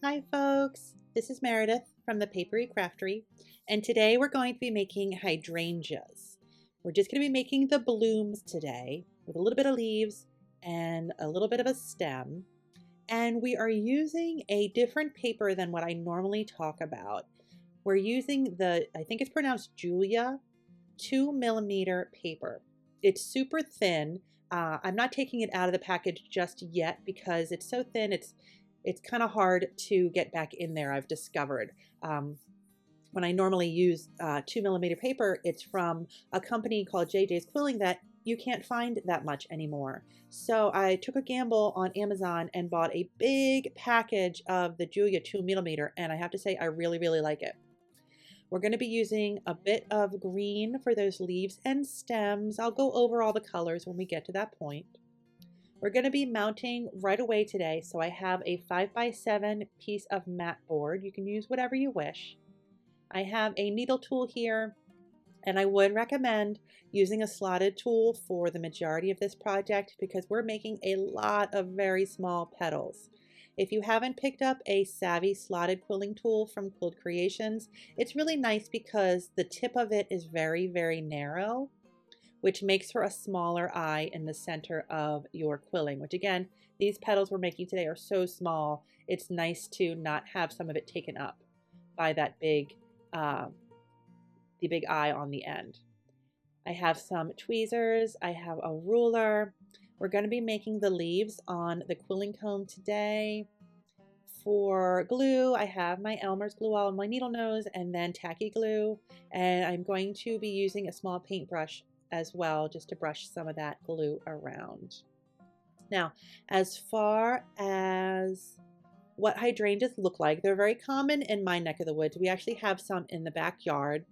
Hi folks, this is Meredith from the Papery Craftery, and today we're going to be making hydrangeas. We're just going to be making the blooms today with a little bit of leaves and a little bit of a stem, and we are using a different paper than what I normally talk about. We're using I think it's pronounced Julia 2mm paper. It's super thin. I'm not taking it out of the package just yet because it's so thin, it's kind of hard to get back in there, I've discovered. When I normally use 2mm paper, it's from a company called JJ's Quilling that you can't find that much anymore. So I took a gamble on Amazon and bought a big package of the Julia 2mm, and I have to say I really, really like it. We're going to be using a bit of green for those leaves and stems. I'll go over all the colors when we get to that point. We're going to be mounting right away today, so I have a 5x7 piece of mat board. You can use whatever you wish. I have a needle tool here, and I would recommend using a slotted tool for the majority of this project because we're making a lot of very small petals. If you haven't picked up a savvy slotted quilling tool from Quilt Creations, it's really nice because the tip of it is very, very narrow, which makes for a smaller eye in the center of your quilling, which again, these petals we're making today are so small, it's nice to not have some of it taken up by that the big eye on the end. I have some tweezers, I have a ruler. We're going to be making the leaves on the quilling comb today. For glue, I have my Elmer's glue all on my needle nose and then tacky glue, and I'm going to be using a small paintbrush as well just to brush some of that glue around. Now, as far as what hydrangeas look like, they're very common in my neck of the woods. We actually have some in the backyard.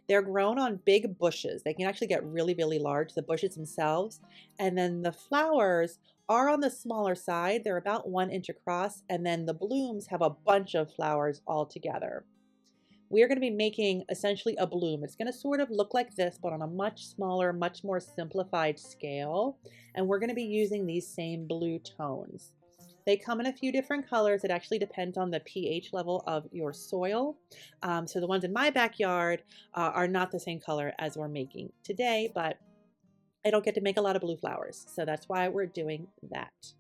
They're grown on big bushes. They can actually get really, really large, the bushes themselves. And then the flowers are on the smaller side. They're about 1 inch across. And then the blooms have a bunch of flowers all together. We're going to be making essentially a bloom. It's going to sort of look like this, but on a much smaller, much more simplified scale. And we're going to be using these same blue tones. They come in a few different colors. It actually depends on the pH level of your soil. So the ones in my backyard are not the same color as we're making today, but I don't get to make a lot of blue flowers. So that's why we're doing that.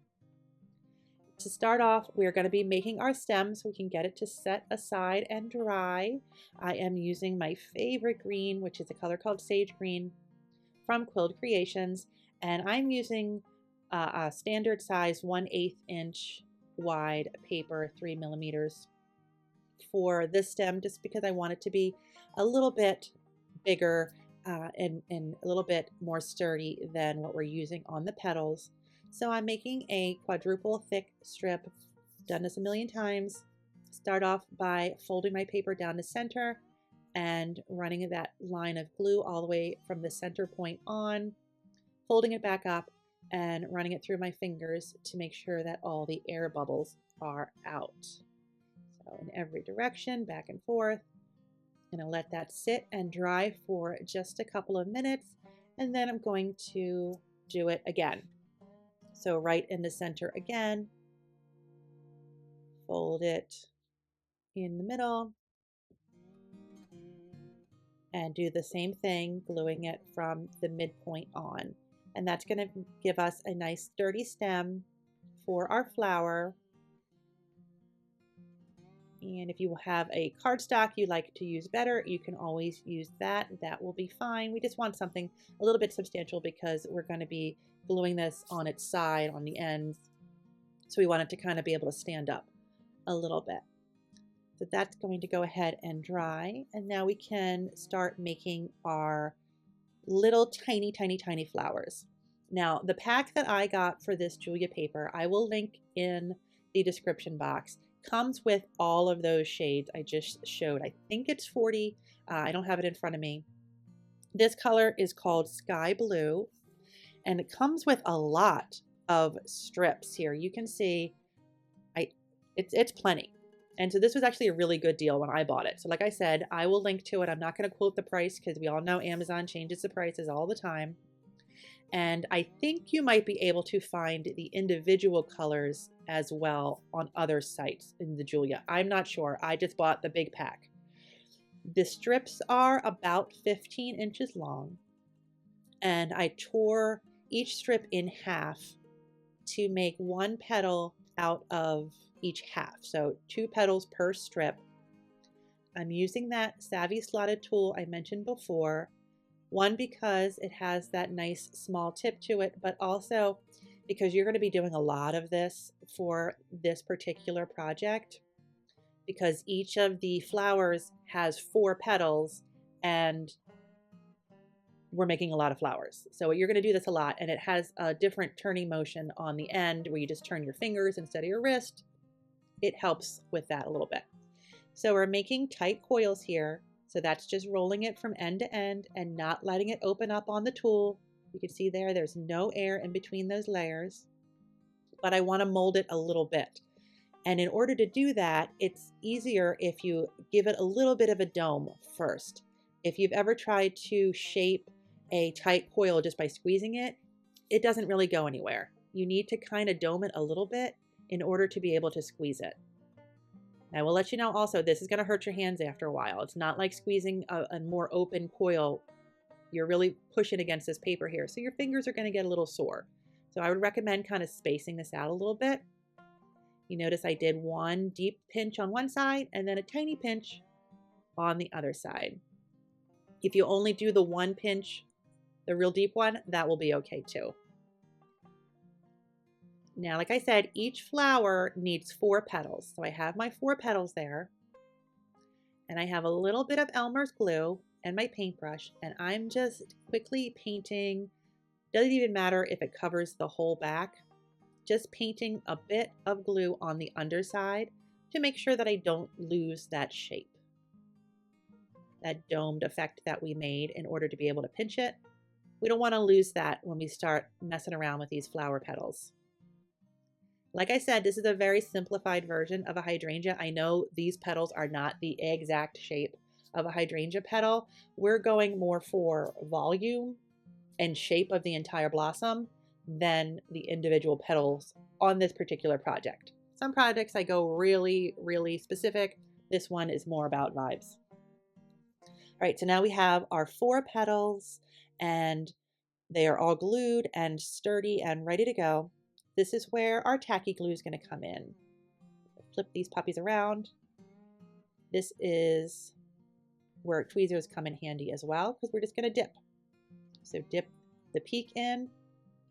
To start off, we're going to be making our stem so we can get it to set aside and dry. I am using my favorite green, which is a color called Sage Green from Quilt Creations, and I'm using a standard size 1/8 inch wide paper, 3mm for this stem, just because I want it to be a little bit bigger and a little bit more sturdy than what we're using on the petals. So I'm making a quadruple thick strip. Done this a million times. Start off by folding my paper down to center and running that line of glue all the way from the center point on, folding it back up and running it through my fingers to make sure that all the air bubbles are out. So in every direction, back and forth. I'm going to let that sit and dry for just a couple of minutes, and then I'm going to do it again. So right in the center again, fold it in the middle, and do the same thing, gluing it from the midpoint on. And that's going to give us a nice sturdy stem for our flower. And if you have a cardstock you like to use better, you can always use that. That will be fine. We just want something a little bit substantial because we're going to be gluing this on its side, on the ends. So we want it to kind of be able to stand up a little bit. So that's going to go ahead and dry. And now we can start making our little tiny, tiny, tiny flowers. Now, the pack that I got for this Julia paper, I will link in the description box, comes with all of those shades I just showed. I think it's 40. I don't have it in front of me. This color is called Sky Blue, and it comes with a lot of strips here. You can see it's plenty. And so this was actually a really good deal when I bought it. So like I said, I will link to it. I'm not going to quote the price because we all know Amazon changes the prices all the time. And I think you might be able to find the individual colors as well on other sites in the Julia. I'm not sure. I just bought the big pack. The strips are about 15 inches long, and I tore each strip in half to make one petal out of each half. So 2 petals per strip. I'm using that Savvy Slotted tool I mentioned before. One, because it has that nice small tip to it, but also because you're going to be doing a lot of this for this particular project, because each of the flowers has 4 petals and we're making a lot of flowers. So you're going to do this a lot, and it has a different turning motion on the end where you just turn your fingers instead of your wrist. It helps with that a little bit. So we're making tight coils here. So that's just rolling it from end to end and not letting it open up on the tool. You can see there's no air in between those layers, but I want to mold it a little bit. And in order to do that, it's easier if you give it a little bit of a dome first. If you've ever tried to shape a tight coil just by squeezing it, it doesn't really go anywhere. You need to kind of dome it a little bit in order to be able to squeeze it. I will let you know also, this is going to hurt your hands after a while. It's not like squeezing a more open coil. You're really pushing against this paper here, so your fingers are going to get a little sore. So I would recommend kind of spacing this out a little bit. You notice I did one deep pinch on one side and then a tiny pinch on the other side. If you only do the one pinch, the real deep one, that will be okay too. Now, like I said, each flower needs 4 petals. So I have my 4 petals there, and I have a little bit of Elmer's glue and my paintbrush, and I'm just quickly painting. Doesn't even matter if it covers the whole back, just painting a bit of glue on the underside to make sure that I don't lose that shape, that domed effect that we made in order to be able to pinch it. We don't want to lose that when we start messing around with these flower petals. Like I said, this is a very simplified version of a hydrangea. I know these petals are not the exact shape of a hydrangea petal. We're going more for volume and shape of the entire blossom than the individual petals on this particular project. Some projects I go really, really specific. This one is more about vibes. All right, so now we have our 4 petals, and they are all glued and sturdy and ready to go. This is where our tacky glue is going to come in. Flip these puppies around. This is where tweezers come in handy as well, because we're just going to dip. So dip the peak in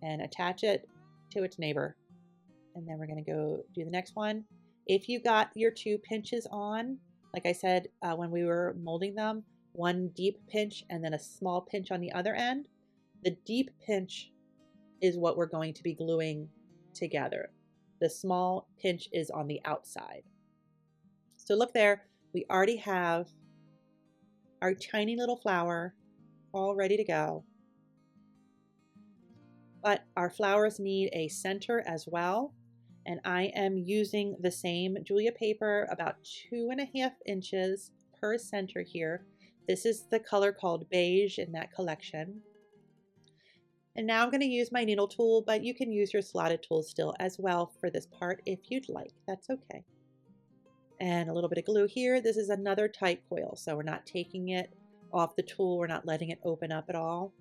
and attach it to its neighbor. And then we're going to go do the next one. If you got your 2 pinches on, like I said, when we were molding them, one deep pinch and then a small pinch on the other end. The deep pinch is what we're going to be gluing together. The small pinch is on the outside. So look there, we already have our tiny little flower all ready to go. But our flowers need a center as well. And I am using the same Julia paper, about 2.5 inches per center here. This is the color called beige in that collection. And now I'm going to use my needle tool, but you can use your slotted tool still as well for this part if you'd like. That's okay. And a little bit of glue here. This is another tight coil, so we're not taking it off the tool. We're not letting it open up at all.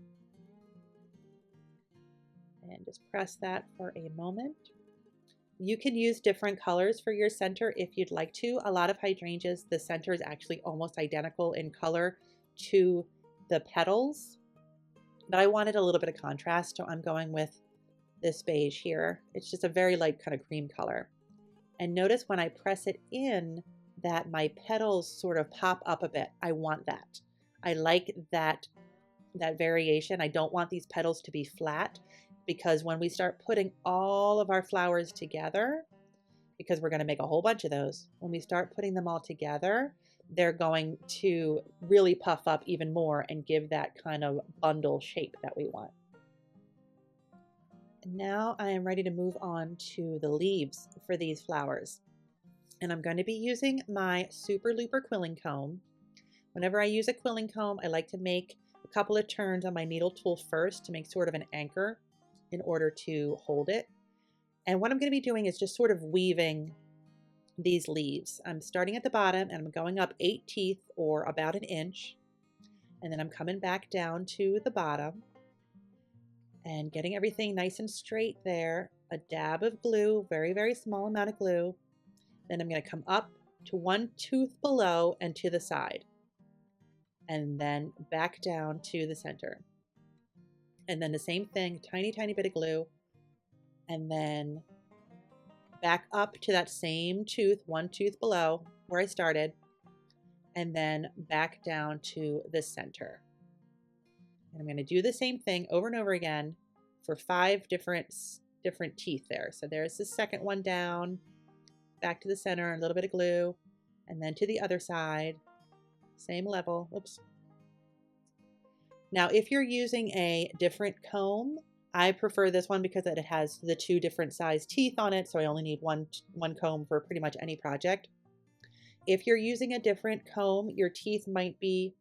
And just press that for a moment. You can use different colors for your center if you'd like to. A lot of hydrangeas, the center is actually almost identical in color to the petals. But I wanted a little bit of contrast, so I'm going with this beige here. It's just a very light kind of cream color. And notice when I press it in that my petals sort of pop up a bit. I want that. I like that variation. I don't want these petals to be flat, because when we start putting all of our flowers together, because we're going to make a whole bunch of those, when we start putting them all together, they're going to really puff up even more and give that kind of bundle shape that we want. And now I am ready to move on to the leaves for these flowers. And I'm going to be using my Super Looper quilling comb. Whenever I use a quilling comb, I like to make a couple of turns on my needle tool first to make sort of an anchor in order to hold it. And what I'm going to be doing is just sort of weaving these leaves. I'm starting at the bottom and I'm going up 8 teeth or about an inch. And then I'm coming back down to the bottom and getting everything nice and straight there. A dab of glue, very, very small amount of glue. Then I'm going to come up to 1 tooth below and to the side. And then back down to the center. And then the same thing, tiny, tiny bit of glue. And then back up to that same tooth, 1 tooth below where I started. And then back down to the center. And I'm going to do the same thing over and over again for 5 different teeth there. So there's the second one down, back to the center, a little bit of glue, and then to the other side, same level. Oops. Now, if you're using a different comb, I prefer this one because it has the 2 different size teeth on it, so I only need one comb for pretty much any project. If you're using a different comb, your teeth might be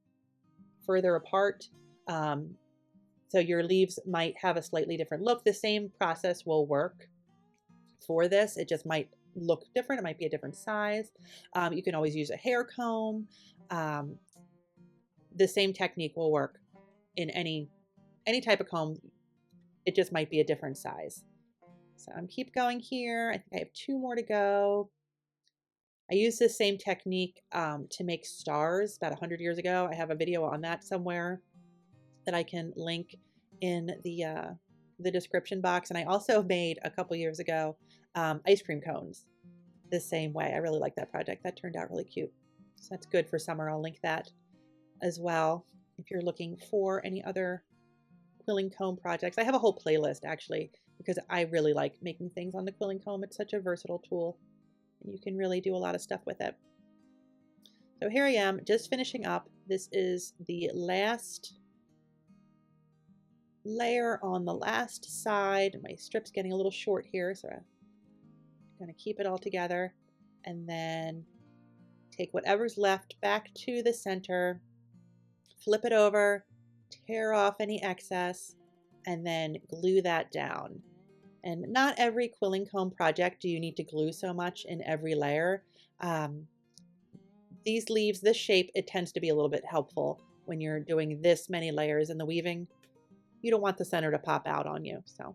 further apart, so your leaves might have a slightly different look. The same process will work for this. It just might look different. It might be a different size. You can always use a hair comb. The same technique will work in any type of comb. It just might be a different size. So I'm keep going here. I think I have 2 more to go. I used this same technique to make stars about 100 years ago. I have a video on that somewhere that I can link in the description box. And I also made a couple years ago ice cream cones the same way. I really like that project. That turned out really cute. So that's good for summer. I'll link that as well if you're looking for any other quilling comb projects. I have a whole playlist actually because I really like making things on the quilling comb. It's such a versatile tool and you can really do a lot of stuff with it. So here I am just finishing up. This is the last layer on the last side. My strip's getting a little short here, so I'm going to keep it all together and then take whatever's left back to the center, flip it over, tear off any excess, and then glue that down. And not every quilling comb project do you need to glue so much in every layer. These leaves, this shape, it tends to be a little bit helpful when you're doing this many layers in the weaving. You don't want the center to pop out on you. So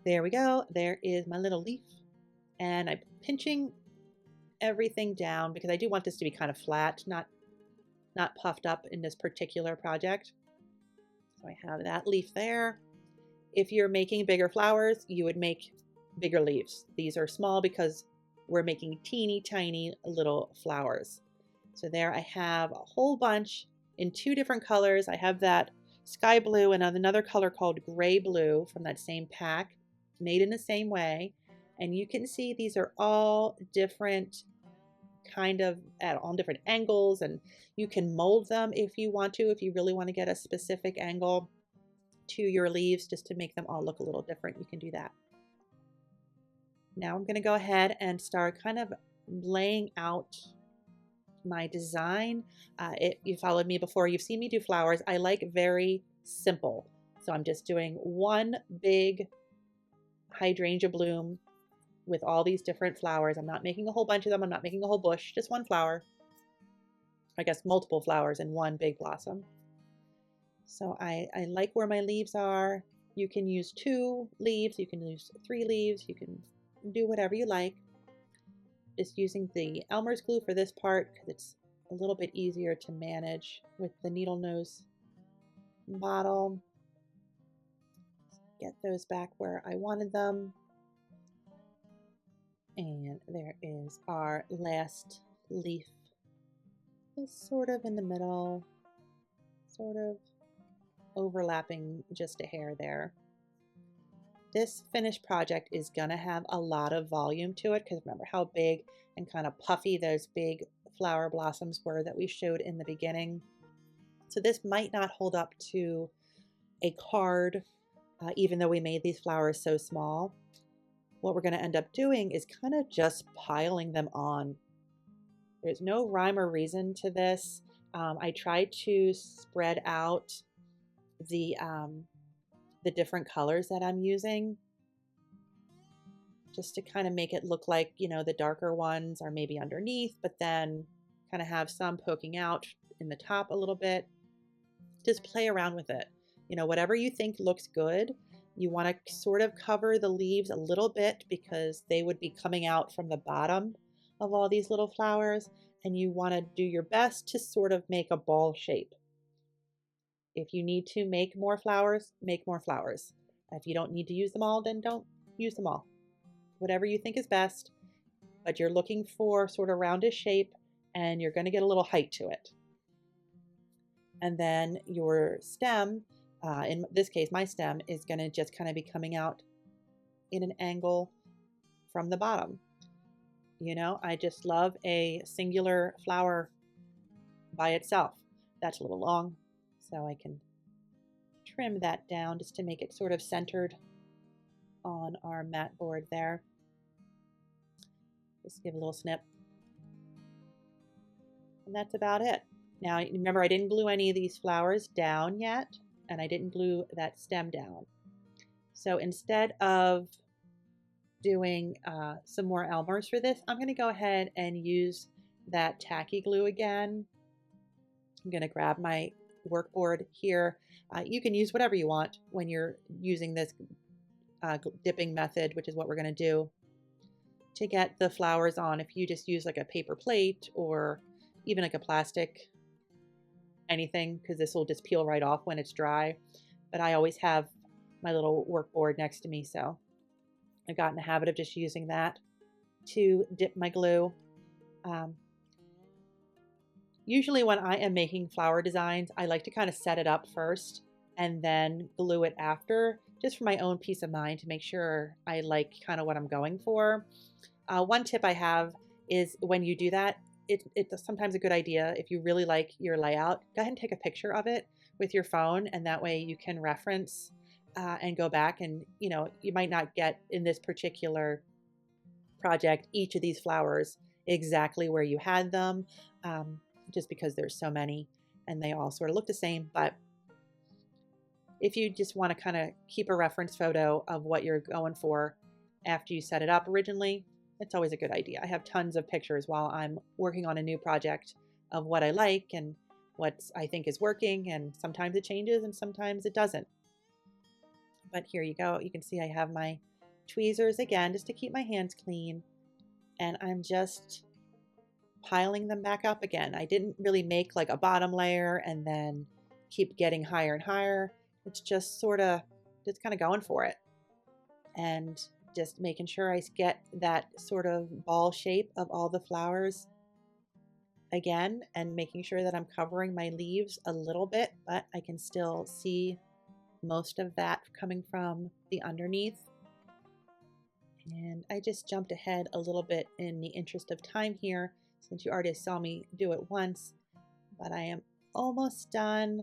there we go. There is my little leaf. And I'm pinching everything down because I do want this to be kind of flat, not puffed up in this particular project. So I have that leaf there. If you're making bigger flowers, you would make bigger leaves. These are small because we're making teeny tiny little flowers. So there I have a whole bunch in 2 different colors. I have that sky blue and another color called gray blue from that same pack, made in the same way. And you can see these are all different kind of at all different angles, and you can mold them if you want to, if you really want to get a specific angle to your leaves just to make them all look a little different. You can do that. Now I'm going to go ahead and start kind of laying out my design. If you followed me before, you've seen me do flowers. I like very simple. So I'm just doing one big hydrangea bloom with all these different flowers. I'm not making a whole bunch of them. I'm not making a whole bush, just one flower. I guess multiple flowers in one big blossom. So I like where my leaves are. You can use 2 leaves. You can use 3 leaves. You can do whatever you like. Just using the Elmer's glue for this part because it's a little bit easier to manage with the needle nose bottle. Get those back where I wanted them. And there is our last leaf. It's sort of in the middle, sort of overlapping just a hair there. This finished project is going to have a lot of volume to it because remember how big and kind of puffy those big flower blossoms were that we showed in the beginning. So this might not hold up to a card, even though we made these flowers so small. What we're going to end up doing is kind of just piling them on. There's no rhyme or reason to this. I tried to spread out the different colors that I'm using, just to kind of make it look like, you know, the darker ones are maybe underneath, but then kind of have some poking out in the top a little bit. Just play around with it. You know, whatever you think looks good. You want to sort of cover the leaves a little bit because they would be coming out from the bottom of all these little flowers, and you want to do your best to sort of make a ball shape. If you need to make more flowers, make more flowers. If you don't need to use them all, then don't use them all. Whatever you think is best, but you're looking for sort of roundish shape, and you're going to get a little height to it. And then your stem, in this case, my stem is going to just kind of be coming out in an angle from the bottom. You know, I just love a singular flower by itself. That's a little long, so I can trim that down just to make it sort of centered on our mat board there. Just give a little snip. And that's about it. Now, remember, I didn't glue any of these flowers down yet, and I didn't glue that stem down. So instead of doing some more Elmer's for this, I'm going to go ahead and use that tacky glue again. I'm going to grab my workboard here. You can use whatever you want when you're using this dipping method, which is what we're going to do to get the flowers on. If you just use like a paper plate or even like a plastic anything, because this will just peel right off when it's dry. But I always have my little workboard next to me, so I got in the habit of just using that to dip my glue. Usually when I am making flower designs, I like to kind of set it up first and then glue it after, just for my own peace of mind to make sure I like kind of what I'm going for. One tip I have is when you do that, it's sometimes a good idea, if you really like your layout, go ahead and take a picture of it with your phone, and that way you can reference and go back, and you know, you might not get in this particular project each of these flowers exactly where you had them, just because there's so many and they all sort of look the same. But if you just want to kind of keep a reference photo of what you're going for after you set it up originally, it's always a good idea. I have tons of pictures while I'm working on a new project of what I like and what I think is working, and sometimes it changes and sometimes it doesn't. But here you go. You can see I have my tweezers again just to keep my hands clean, and I'm just piling them back up again. I didn't really make like a bottom layer and then keep getting higher and higher. It's just sort of just kind of going for it and just making sure I get that sort of ball shape of all the flowers again, and making sure that I'm covering my leaves a little bit, but I can still see most of that coming from the underneath. And I just jumped ahead a little bit in the interest of time here, since you already saw me do it once, but I am almost done.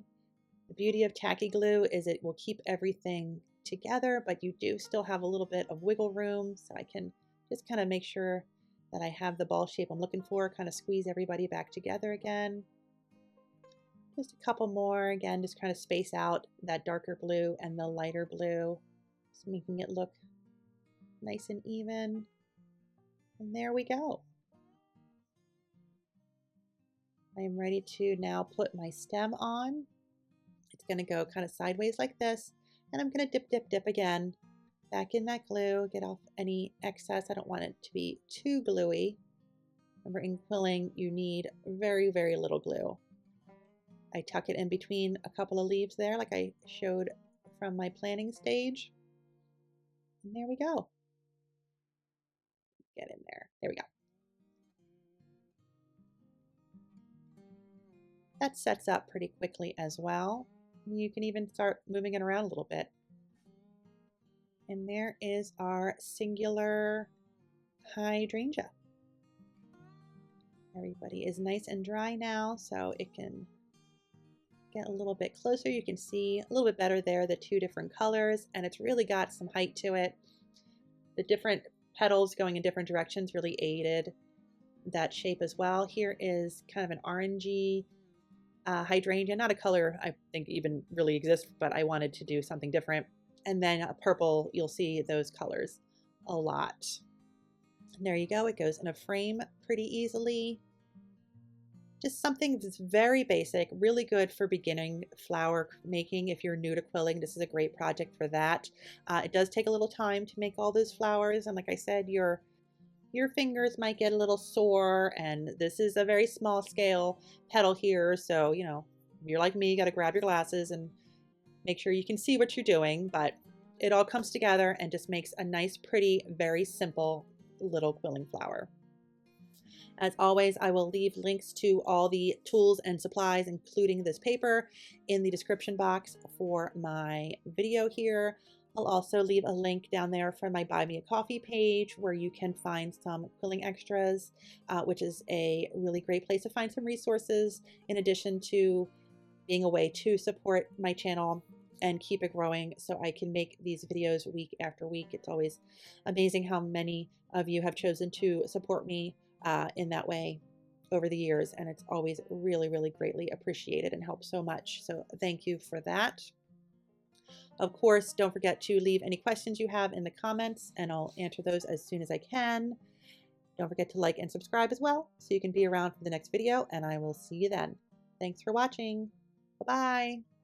The beauty of tacky glue is it will keep everything together, but you do still have a little bit of wiggle room, so I can just kind of make sure that I have the ball shape I'm looking for, kind of squeeze everybody back together again. Just a couple more, again, just kind of space out that darker blue and the lighter blue, just making it look nice and even. And there we go. I am ready to now put my stem on. It's going to go kind of sideways like this, and I'm going to dip, dip, dip again back in that glue, get off any excess. I don't want it to be too gluey. Remember, in quilling, you need very, very little glue. I tuck it in between a couple of leaves there, like I showed from my planning stage. And there we go. Get in there. There we go. That sets up pretty quickly as well. You can even start moving it around a little bit. And there is our singular hydrangea. Everybody is nice and dry now, so it can get a little bit closer. You can see a little bit better there, the two different colors, and it's really got some height to it. The different petals going in different directions really aided that shape as well. Here is kind of an orangey hydrangea, not a color I think even really exists, but I wanted to do something different. And then purple, you'll see those colors a lot. And there you go. It goes in a frame pretty easily. Just something that's very basic, really good for beginning flower making. If you're new to quilling, this is a great project for that. It does take a little time to make all those flowers. And like I said, your fingers might get a little sore, and this is a very small scale petal here. So, you know, if you're like me, you got to grab your glasses and make sure you can see what you're doing, but it all comes together and just makes a nice, pretty, very simple little quilling flower. As always, I will leave links to all the tools and supplies, including this paper, in the description box for my video here. I'll also leave a link down there for my Buy Me a Coffee page where you can find some quilling extras, which is a really great place to find some resources in addition to being a way to support my channel and keep it growing so I can make these videos week after week. It's always amazing how many of you have chosen to support me in that way over the years, and it's always really, really greatly appreciated and helps so much. So thank you for that. Of course, don't forget to leave any questions you have in the comments, and I'll answer those as soon as I can. Don't forget to like and subscribe as well so you can be around for the next video, and I will see you then. Thanks for watching. Bye-bye.